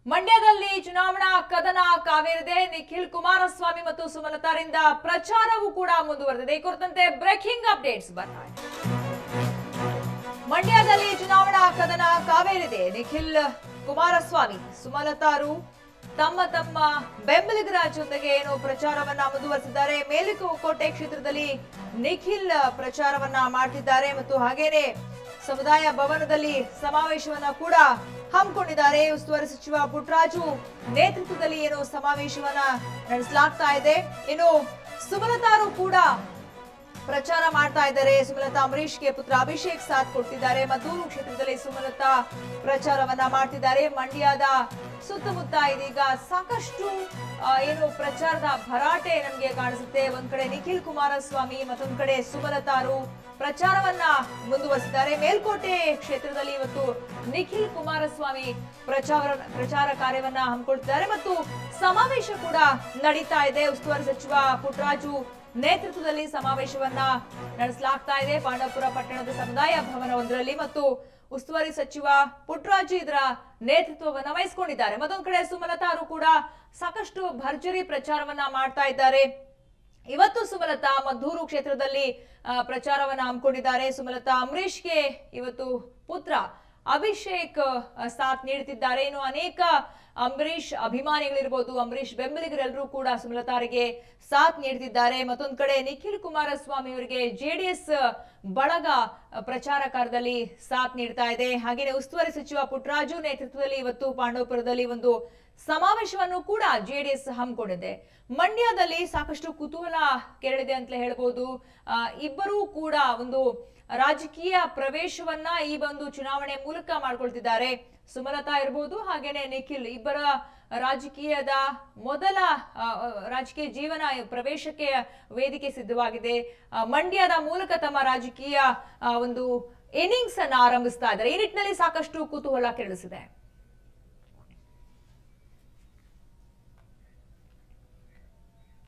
ಮಂಡ್ಯದಲ್ಲಿ ಚುನಾವಣಾ ಕದನ ಕಾವೇರಿದೆ. ನಿಖಿಲ್ ಕುಮಾರಸ್ವಾಮಿ ಮತ್ತು ಸುಮಲತಾರಿಂದ ಪ್ರಚಾರವೂ ಕೂಡ ಮುಂದುವರೆದಿದೆ. ಈ ಕುರಿತಂತೆ ಬ್ರೇಕಿಂಗ್ ಅಪ್ಡೇಟ್ಸ್ ಬರ್ತಾ ಇದೆ. ಮಂಡ್ಯದಲ್ಲಿ ಚುನಾವಣಾ ಕದನ ಕಾವೇರಿದೆ. ನಿಖಿಲ್ ಕುಮಾರಸ್ವಾಮಿ ಸುಮಲತಾರು ತಮ್ಮ ಬೆಂಬಲಿಗರ ಜೊತೆಗೆ ಏನು ಪ್ರಚಾರವನ್ನ ಮುಂದುವರೆಸಿದ್ದಾರೆ. ಮೇಲುಕೋಟೆ ಕ್ಷೇತ್ರದಲ್ಲಿ ನಿಖಿಲ್ ಪ್ರಚಾರವನ್ನ ಮಾಡ್ತಿದ್ದಾರೆ ಮತ್ತು ಹಾಗೇನೆ ಸಮುದಾಯ ಭವನದಲ್ಲಿ ಸಮಾವೇಶವನ್ನ ಕೂಡ ಹಮ್ಮಿಕೊಂಡಿದ್ದಾರೆ. ಉಸ್ತುವಾರಿ ಸಚಿವ ಪುಟ್ಟರಾಜು ನೇತೃತ್ವದಲ್ಲಿ ಏನು ಸಮಾವೇಶವನ್ನ ನಡೆಸಲಾಗ್ತಾ ಇದೆ. ಇನ್ನು ಸುಮಲತಾರು ಕೂಡ ಪ್ರಚಾರ ಮಾಡ್ತಾ ಇದ್ದಾರೆ. ಸುಮಲತಾ ಅಂಬರೀಷ್ಗೆ ಪುತ್ರ ಅಭಿಷೇಕ್ ಸಾಥ್ ಕೊಡ್ತಿದ್ದಾರೆ. ಮದ್ದೂರು ಕ್ಷೇತ್ರದಲ್ಲಿ ಸುಮಲತಾ ಪ್ರಚಾರವನ್ನ ಮಾಡ್ತಿದ್ದಾರೆ. ಮಂಡ್ಯದ ಸುತ್ತಮುತ್ತ ಇದೀಗ ಸಾಕಷ್ಟು ಏನು ಪ್ರಚಾರದ ಭರಾಟೆ ನಮಗೆ ಕಾಣಿಸುತ್ತೆ. ಒಂದ್ ಕಡೆ ನಿಖಿಲ್ ಕುಮಾರಸ್ವಾಮಿ, ಮತ್ತೊಂದ್ ಕಡೆ ಸುಮಲತಾರು ಪ್ರಚಾರವನ್ನ ಮುಂದುವರೆಸಿದ್ದಾರೆ. ಮೇಲ್ಕೋಟೆ ಕ್ಷೇತ್ರದಲ್ಲಿ ಇವತ್ತು ನಿಖಿಲ್ ಕುಮಾರಸ್ವಾಮಿ ಪ್ರಚಾರ ಕಾರ್ಯವನ್ನ ಹಮ್ಮಿಕೊಳ್ತಿದ್ದಾರೆ ಮತ್ತು ಸಮಾವೇಶ ಕೂಡ ನಡೀತಾ ಇದೆ. ಉಸ್ತುವಾರಿ ಸಚಿವ ಪುಟ್ಟರಾಜು ನೇತೃತ್ವದಲ್ಲಿ ಸಮಾವೇಶವನ್ನ ನಡೆಸಲಾಗ್ತಾ ಇದೆ ಪಾಂಡವಪುರ ಪಟ್ಟಣದ ಸಮುದಾಯ ಭವನವೊಂದರಲ್ಲಿ ಮತ್ತು ಉಸ್ತುವಾರಿ ಸಚಿವ ಪುಟ್ಟರಾಜು ಇದರ ನೇತೃತ್ವವನ್ನ ವಹಿಸಿಕೊಂಡಿದ್ದಾರೆ. ಮತ್ತೊಂದು ಕಡೆ ಸುಮಲತಾರು ಕೂಡ ಸಾಕಷ್ಟು ಭರ್ಜರಿ ಪ್ರಚಾರವನ್ನ ಮಾಡ್ತಾ ಇದ್ದಾರೆ. ಇವತ್ತು ಸುಮಲತಾ ಮದ್ದೂರು ಕ್ಷೇತ್ರದಲ್ಲಿ ಪ್ರಚಾರವನ್ನ ಹಮ್ಮಿಕೊಂಡಿದ್ದಾರೆ. ಸುಮಲತಾ ಅಂಬರೀಷ್ಗೆ ಇವತ್ತು ಪುತ್ರ ಅಭಿಷೇಕ್ ಸಾಥ್ ನೀಡುತ್ತಿದ್ದಾರೆ. ಇನ್ನು ಅನೇಕ ಅಂಬರೀಷ್ ಅಭಿಮಾನಿಗಳಿರ್ಬೋದು, ಅಂಬರೀಷ್ ಬೆಂಬಲಿಗರೆಲ್ಲರೂ ಕೂಡ ಸುಮಲತಾರಿಗೆ ಸಾಥ್ ನೀಡುತ್ತಿದ್ದಾರೆ. ಮತ್ತೊಂದು ಕಡೆ ನಿಖಿಲ್ ಕುಮಾರಸ್ವಾಮಿ ಅವರಿಗೆ ಜೆಡಿಎಸ್ ಬಳಗ ಪ್ರಚಾರ ಕಾರ್ಯದಲ್ಲಿ ಸಾಥ್ ನೀಡ್ತಾ ಇದೆ. ಹಾಗೆಯೇ ಉಸ್ತುವಾರಿ ಸಚಿವ ಪುಟ್ಟರಾಜು ನೇತೃತ್ವದಲ್ಲಿ ಇವತ್ತು ಪಾಂಡವಪುರದಲ್ಲಿ ಒಂದು ಸಮಾವೇಶವನ್ನು ಕೂಡ ಜೆಡಿಎಸ್ ಹಮ್ಮಿಕೊಂಡಿದೆ. ಮಂಡ್ಯದಲ್ಲಿ ಸಾಕಷ್ಟು ಕುತೂಹಲ ಕೆರಳಿದೆ ಅಂತಲೇ ಹೇಳ್ಬೋದು. ಇಬ್ಬರೂ ಕೂಡ ಒಂದು ರಾಜಕೀಯ ಪ್ರವೇಶವನ್ನ ಈ ಒಂದು ಚುನಾವಣೆ ಮೂಲಕ ಮಾಡ್ಕೊಳ್ತಿದ್ದಾರೆ. ಸುಮಲತಾ ಇರಬಹುದು, ಹಾಗೇನೆ ನಿಖಿಲ್ ಇಬ್ಬರ ರಾಜಕೀಯದ ಮೊದಲ ರಾಜಕೀಯ ಜೀವನ ಪ್ರವೇಶಕ್ಕೆ ವೇದಿಕೆ ಸಿದ್ಧವಾಗಿದೆ. ಮಂಡ್ಯದ ಮೂಲಕ ತಮ್ಮ ರಾಜಕೀಯ ಒಂದು ಇನ್ನಿಂಗ್ಸ್ ಅನ್ನ ಆರಂಭಿಸ್ತಾ ಇದ್ದಾರೆ. ಈ ನಿಟ್ಟಿನಲ್ಲಿ ಸಾಕಷ್ಟು ಕುತೂಹಲ ಕೆರಳಿಸಿದೆ.